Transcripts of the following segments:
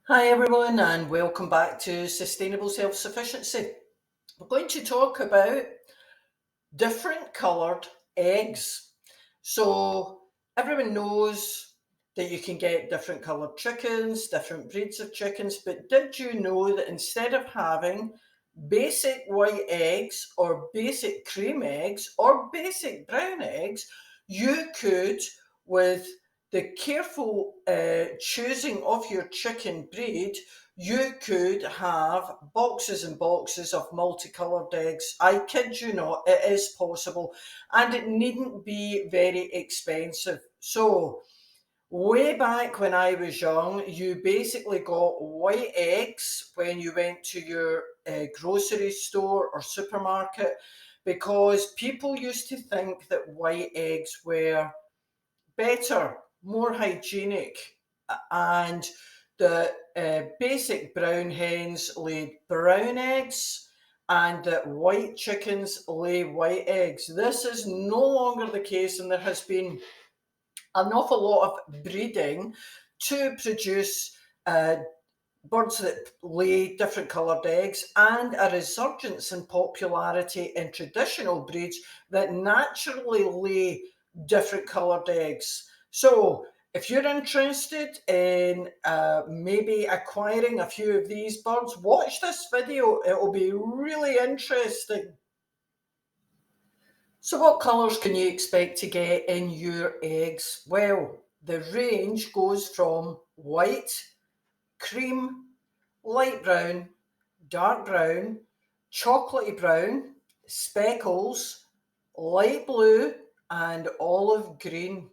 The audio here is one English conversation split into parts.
Hi everyone and welcome back to Sustainable Self-Sufficiency. We're going to talk about different coloured eggs. So everyone knows that you can get different coloured chickens, different breeds of chickens, but did you know that instead of having basic white eggs or basic cream eggs or basic brown eggs, you could, with the careful choosing of your chicken breed, you could have boxes and boxes of multicoloured eggs. I kid you not, it is possible, and it needn't be very expensive. So, way back when I was young, you basically got white eggs when you went to your grocery store or supermarket because people used to think that white eggs were better, more hygienic, and the basic brown hens laid brown eggs and that white chickens lay white eggs. This is no longer the case, and there has been an awful lot of breeding to produce birds that lay different coloured eggs and a resurgence in popularity in traditional breeds that naturally lay different coloured eggs. So, if you're interested in maybe acquiring a few of these birds, watch this video. It will be really interesting. So, what colours can you expect to get in your eggs? Well, the range goes from white, cream, light brown, dark brown, chocolatey brown, speckles, light blue, and olive green.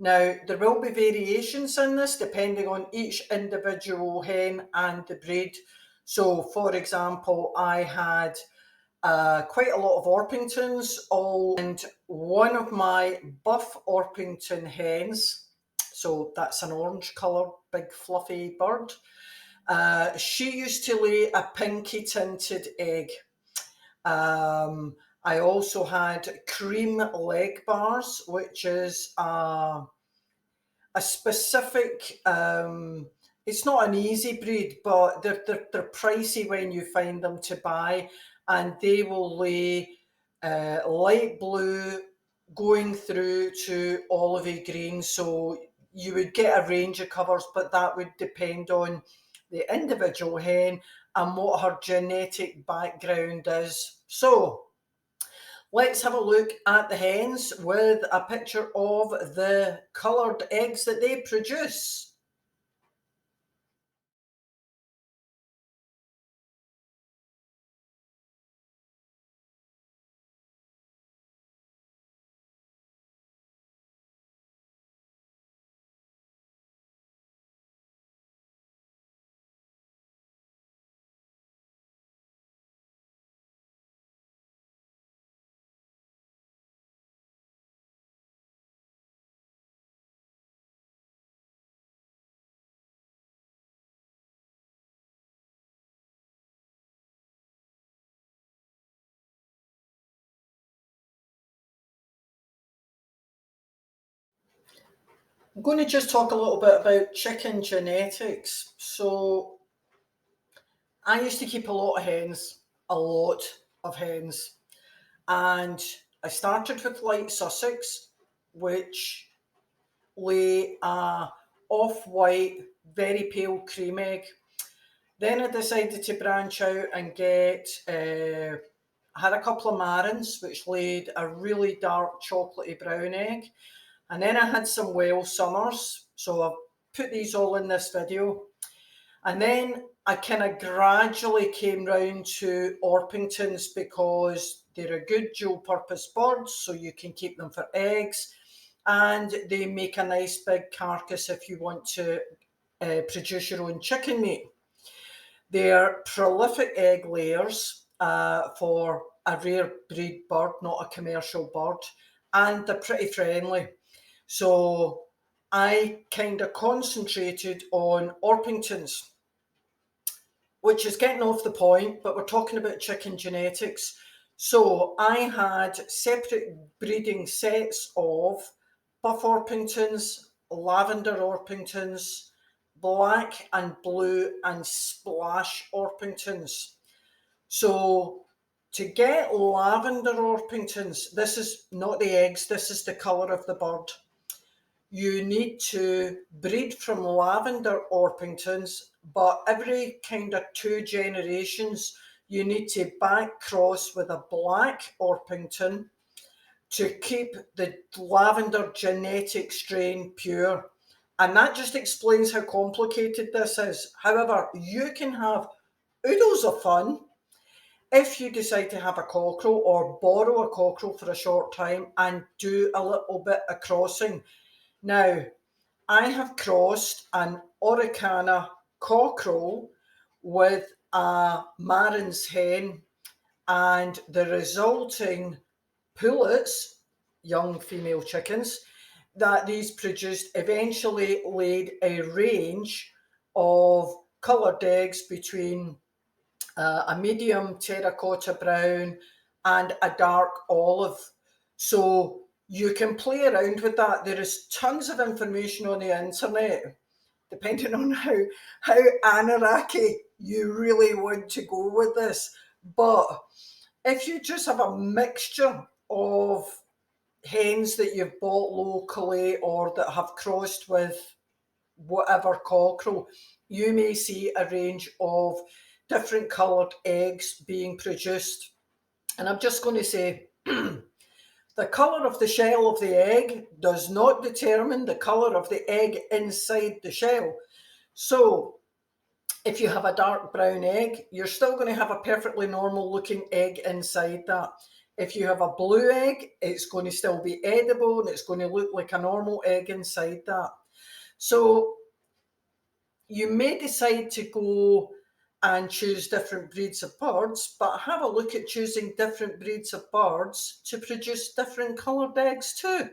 Now, there will be variations in this depending on each individual hen and the breed. So, for example, I had quite a lot of Orpingtons, and one of my buff Orpington hens, so that's an orange coloured, big fluffy bird. She used to lay a pinky tinted egg. I also had cream leg bars, which is a specific, it's not an easy breed, but they're pricey when you find them to buy, and they will lay light blue going through to olivey green. So you would get a range of colours, but that would depend on the individual hen and what her genetic background is. So let's have a look at the hens with a picture of the coloured eggs that they produce. I'm going to just talk a little bit about chicken genetics. So I used to keep a lot of hens, a lot of hens. And I started with light Sussex, which lay a off-white, very pale cream egg. Then I decided to branch out and get, I had a couple of Marins, which laid a really dark chocolatey brown egg. And then I had some Wales Summers. So I've put these all in this video. And then I kind of gradually came round to Orpingtons because they're a good dual purpose bird, so you can keep them for eggs. And they make a nice big carcass if you want to produce your own chicken meat. They're prolific egg layers for a rare breed bird, not a commercial bird, and they're pretty friendly. So I kind of concentrated on Orpingtons, which is getting off the point, but we're talking about chicken genetics. So I had separate breeding sets of buff Orpingtons, lavender Orpingtons, black and blue and splash Orpingtons. So to get lavender Orpingtons, this is not the eggs, this is the colour of the bird. You need to breed from lavender Orpingtons, but every kind of 2 generations, you need to back cross with a black Orpington to keep the lavender genetic strain pure. And that just explains how complicated this is. However, you can have oodles of fun if you decide to have a cockerel or borrow a cockerel for a short time and do a little bit of crossing. Now, I have crossed an Oricana cockerel with a Marin's hen, and the resulting pullets, young female chickens, that these produced eventually laid a range of coloured eggs between a medium terracotta brown and a dark olive. So you can play around with that. There is tons of information on the internet, depending on how anarchy you really want to go with this. But if you just have a mixture of hens that you've bought locally or that have crossed with whatever cockerel, you may see a range of different coloured eggs being produced. And I'm just going to say, the colour of the shell of the egg does not determine the colour of the egg inside the shell. So if you have a dark brown egg, you're still going to have a perfectly normal looking egg inside that. If you have a blue egg, it's going to still be edible and it's going to look like a normal egg inside that. So you may decide to go and choose different breeds of birds, but have a look at choosing different breeds of birds to produce different coloured eggs too.